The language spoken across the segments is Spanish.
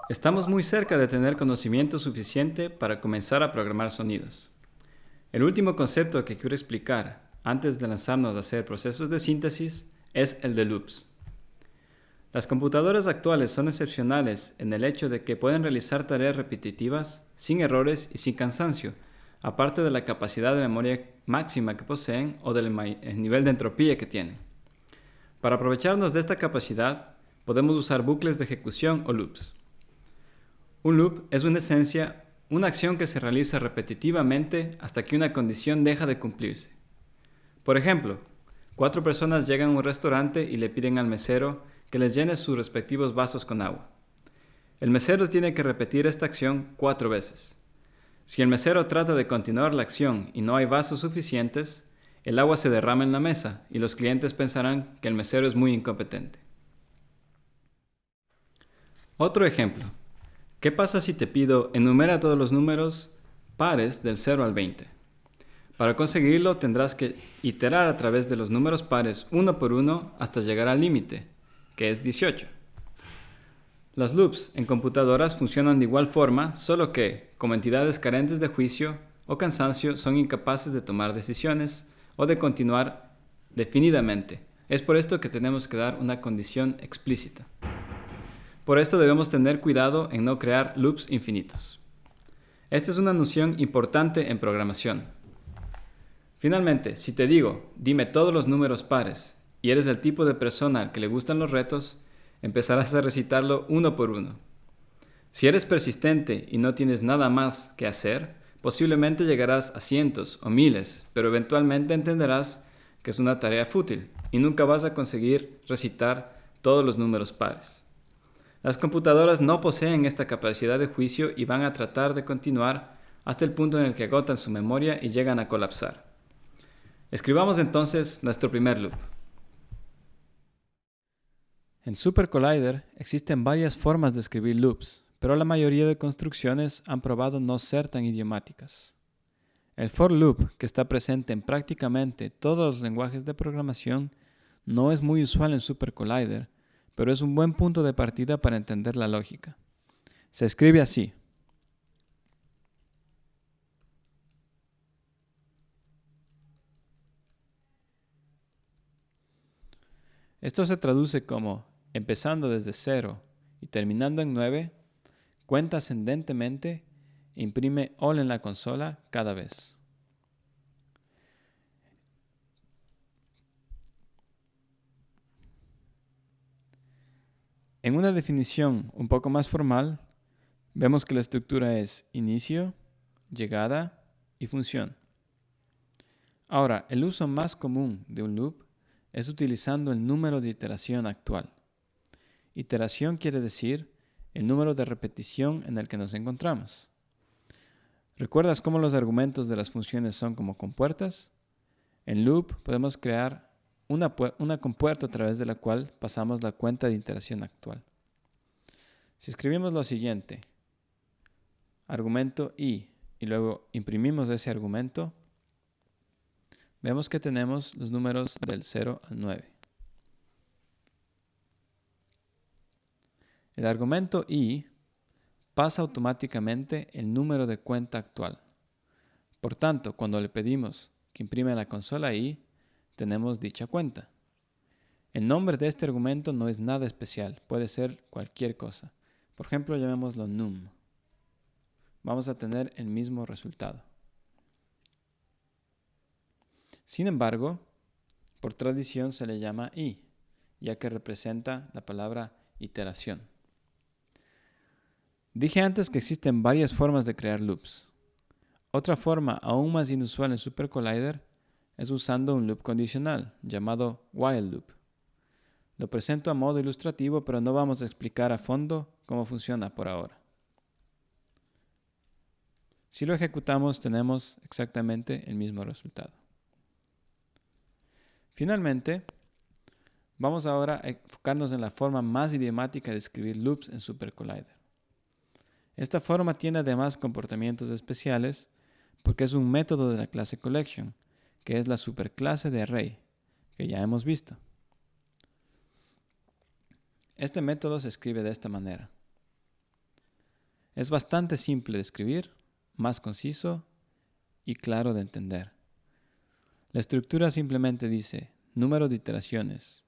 Estamos muy cerca de tener conocimiento suficiente para comenzar a programar sonidos. El último concepto que quiero explicar antes de lanzarnos a hacer procesos de síntesis es el de loops. Las computadoras actuales son excepcionales en el hecho de que pueden realizar tareas repetitivas sin errores y sin cansancio, aparte de la capacidad de memoria máxima que poseen o del nivel de entropía que tienen. Para aprovecharnos de esta capacidad, podemos usar bucles de ejecución o loops. Un loop es en esencia una acción que se realiza repetitivamente hasta que una condición deja de cumplirse. Por ejemplo, 4 personas llegan a un restaurante y le piden al mesero que les llene sus respectivos vasos con agua. El mesero tiene que repetir esta acción 4 veces. Si el mesero trata de continuar la acción y no hay vasos suficientes, el agua se derrama en la mesa y los clientes pensarán que el mesero es muy incompetente. Otro ejemplo. ¿Qué pasa si te pido enumera todos los números pares del 0 al 20? Para conseguirlo tendrás que iterar a través de los números pares uno por uno hasta llegar al límite, que es 18. Las loops en computadoras funcionan de igual forma, solo que, como entidades carentes de juicio o cansancio, son incapaces de tomar decisiones o de continuar definidamente. Es por esto que tenemos que dar una condición explícita. Por esto debemos tener cuidado en no crear loops infinitos. Esta es una noción importante en programación. Finalmente, si te digo, dime todos los números pares, y eres del tipo de persona al que le gustan los retos, empezarás a recitarlo uno por uno. Si eres persistente y no tienes nada más que hacer, posiblemente llegarás a cientos o miles, pero eventualmente entenderás que es una tarea fútil y nunca vas a conseguir recitar todos los números pares. Las computadoras no poseen esta capacidad de juicio y van a tratar de continuar hasta el punto en el que agotan su memoria y llegan a colapsar. Escribamos entonces nuestro primer loop. En Super Collider existen varias formas de escribir loops, pero la mayoría de construcciones han probado no ser tan idiomáticas. El for loop, que está presente en prácticamente todos los lenguajes de programación, no es muy usual en Super Collider, pero es un buen punto de partida para entender la lógica. Se escribe así. Esto se traduce como, empezando desde 0 y terminando en 9, cuenta ascendentemente e imprime all en la consola cada vez. En una definición un poco más formal, vemos que la estructura es inicio, llegada y función. Ahora, el uso más común de un loop es utilizando el número de iteración actual. Iteración quiere decir el número de repetición en el que nos encontramos. ¿Recuerdas cómo los argumentos de las funciones son como compuertas? En loop podemos crear una compuerta a través de la cual pasamos la cuenta de iteración actual. Si escribimos lo siguiente, argumento i, y luego imprimimos ese argumento, vemos que tenemos los números del 0 al 9. El argumento i pasa automáticamente el número de cuenta actual. Por tanto, cuando le pedimos que imprima en la consola i, tenemos dicha cuenta. El nombre de este argumento no es nada especial, puede ser cualquier cosa. Por ejemplo, llamémoslo num. Vamos a tener el mismo resultado. Sin embargo, por tradición se le llama i, ya que representa la palabra iteración. Dije antes que existen varias formas de crear loops. Otra forma aún más inusual en Super Collider es usando un loop condicional, llamado while loop. Lo presento a modo ilustrativo, pero no vamos a explicar a fondo cómo funciona por ahora. Si lo ejecutamos, tenemos exactamente el mismo resultado. Finalmente, vamos ahora a enfocarnos en la forma más idiomática de escribir loops en Super Collider. Esta forma tiene además comportamientos especiales porque es un método de la clase collection, que es la superclase de array, que ya hemos visto. Este método se escribe de esta manera. Es bastante simple de escribir, más conciso y claro de entender. La estructura simplemente dice número de iteraciones,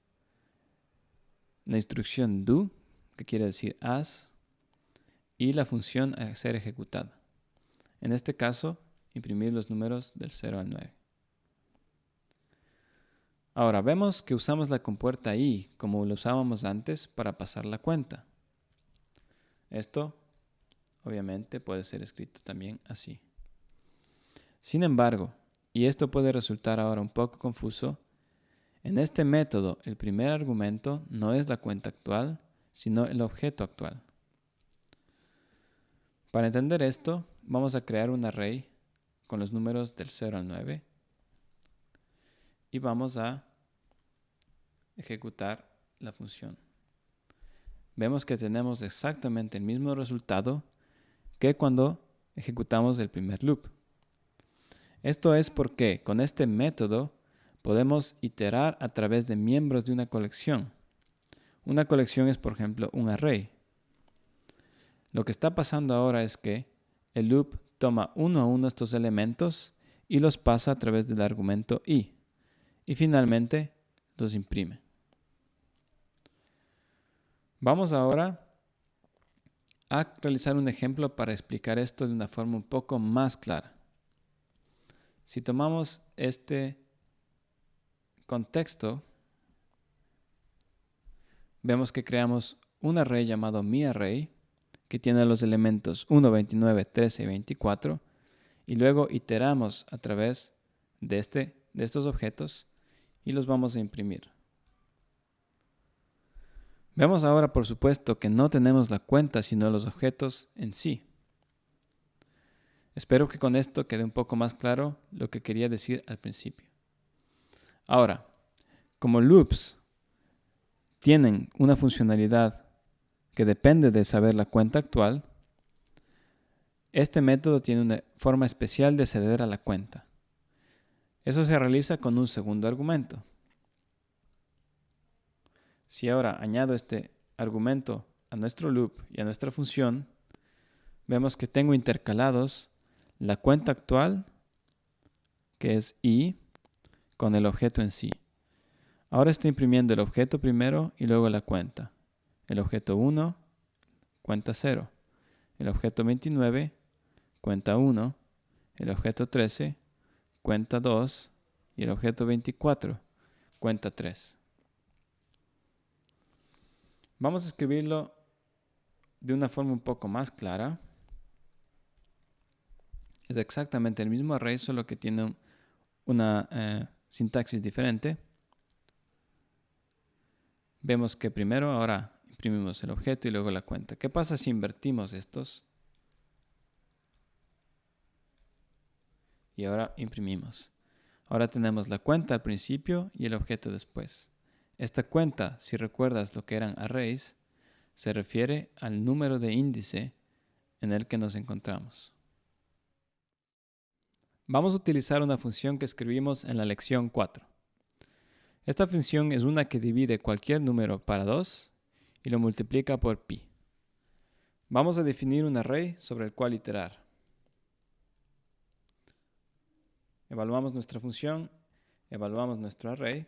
la instrucción do, que quiere decir haz, y la función a ser ejecutada. En este caso, imprimir los números del 0 al 9. Ahora, vemos que usamos la compuerta i como lo usábamos antes para pasar la cuenta. Esto, obviamente, puede ser escrito también así. Sin embargo, y esto puede resultar ahora un poco confuso, en este método el primer argumento no es la cuenta actual, sino el objeto actual. Para entender esto, vamos a crear un array con los números del 0 al 9 y vamos a ejecutar la función. Vemos que tenemos exactamente el mismo resultado que cuando ejecutamos el primer loop. Esto es porque con este método podemos iterar a través de miembros de una colección. Una colección es, por ejemplo, un array. Lo que está pasando ahora es que el loop toma uno a uno estos elementos y los pasa a través del argumento i. Y finalmente los imprime. Vamos ahora a realizar un ejemplo para explicar esto de una forma un poco más clara. Si tomamos este contexto, vemos que creamos un array llamado miArray que tiene los elementos 1, 29, 13 y 24 y luego iteramos a través de estos objetos y los vamos a imprimir. Vemos ahora, por supuesto, que no tenemos la cuenta, sino los objetos en sí. Espero que con esto quede un poco más claro lo que quería decir al principio. Ahora, como loops tienen una funcionalidad que depende de saber la cuenta actual, este método tiene una forma especial de acceder a la cuenta. Eso se realiza con un segundo argumento. Si ahora añado este argumento a nuestro loop y a nuestra función, vemos que tengo intercalados la cuenta actual, que es i, con el objeto en sí. Ahora está imprimiendo el objeto primero y luego la cuenta. El objeto 1, cuenta 0. El objeto 29, cuenta 1. El objeto 13, cuenta 2. Y el objeto 24, cuenta 3. Vamos a escribirlo de una forma un poco más clara. Es exactamente el mismo array, solo que tiene una sintaxis diferente. Vemos que primero ahora imprimimos el objeto y luego la cuenta. ¿Qué pasa si invertimos estos? Y ahora imprimimos. Ahora tenemos la cuenta al principio y el objeto después. Esta cuenta, si recuerdas lo que eran arrays, se refiere al número de índice en el que nos encontramos. Vamos a utilizar una función que escribimos en la lección 4. Esta función es una que divide cualquier número para 2 y lo multiplica por pi. Vamos a definir un array sobre el cual iterar. Evaluamos nuestra función, evaluamos nuestro array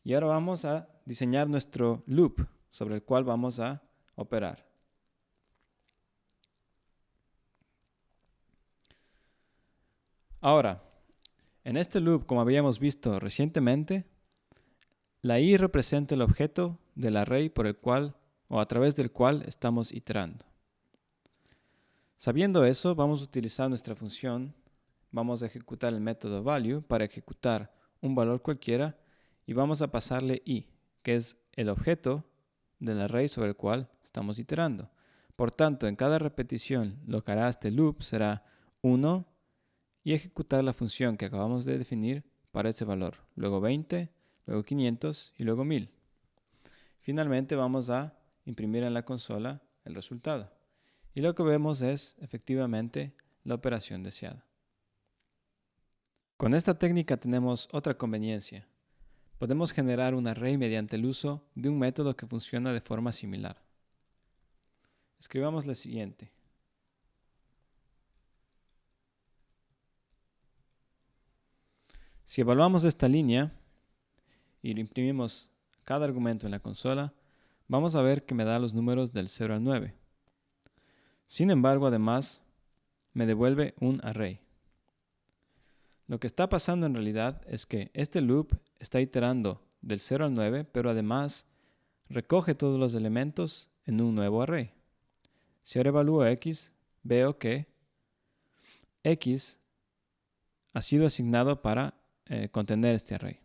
y ahora vamos a diseñar nuestro loop sobre el cual vamos a operar. Ahora, en este loop, como habíamos visto recientemente, la i representa el objeto del array por el cual o a través del cual estamos iterando. Sabiendo eso, vamos a utilizar nuestra función. Vamos a ejecutar el método value para ejecutar un valor cualquiera y vamos a pasarle i, que es el objeto del array sobre el cual estamos iterando. Por tanto, en cada repetición lo que hará este loop será 1 y ejecutar la función que acabamos de definir para ese valor. Luego 20, luego 500 y luego 1000. Finalmente vamos a imprimir en la consola el resultado. Y lo que vemos es efectivamente la operación deseada. Con esta técnica tenemos otra conveniencia. Podemos generar un array mediante el uso de un método que funciona de forma similar. Escribamos lo siguiente. Si evaluamos esta línea y imprimimos cada argumento en la consola, vamos a ver que me da los números del 0 al 9. Sin embargo, además, me devuelve un array. Lo que está pasando en realidad es que este loop está iterando del 0 al 9, pero además recoge todos los elementos en un nuevo array. Si ahora evalúo x, veo que x ha sido asignado para contener este array.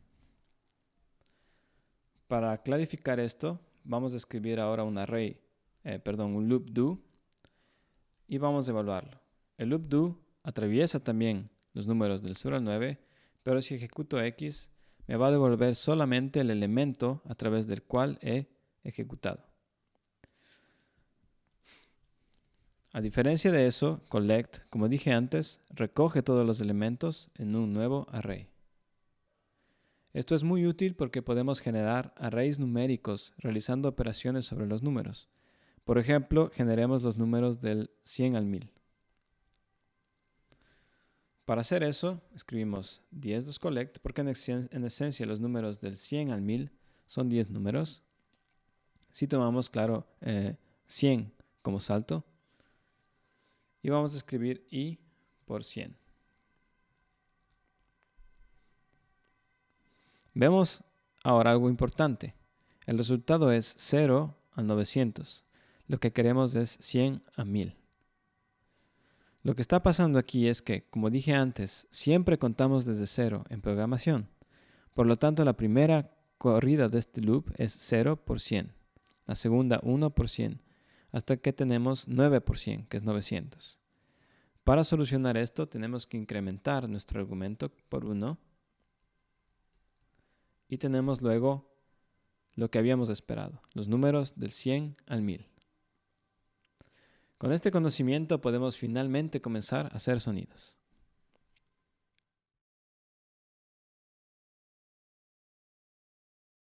Para clarificar esto, vamos a escribir ahora un un loop do, y vamos a evaluarlo. El loop do atraviesa también los números del 0 al 9, pero si ejecuto x, me va a devolver solamente el elemento a través del cual he ejecutado. A diferencia de eso, collect, como dije antes, recoge todos los elementos en un nuevo array. Esto es muy útil porque podemos generar arrays numéricos realizando operaciones sobre los números. Por ejemplo, generemos los números del 100 al 1000. Para hacer eso, escribimos 10.collect porque en esencia los números del 100 al 1000 son 10 números. Si tomamos, claro, 100 como salto, y vamos a escribir i por 100. Vemos ahora algo importante. El resultado es 0 a 900. Lo que queremos es 100 a 1000. Lo que está pasando aquí es que, como dije antes, siempre contamos desde 0 en programación. Por lo tanto, la primera corrida de este loop es 0 por 100. La segunda 1 por 100. Hasta que tenemos 9 por 100, que es 900. Para solucionar esto, tenemos que incrementar nuestro argumento por 1. Y tenemos luego lo que habíamos esperado, los números del 100 al 1000. Con este conocimiento podemos finalmente comenzar a hacer sonidos.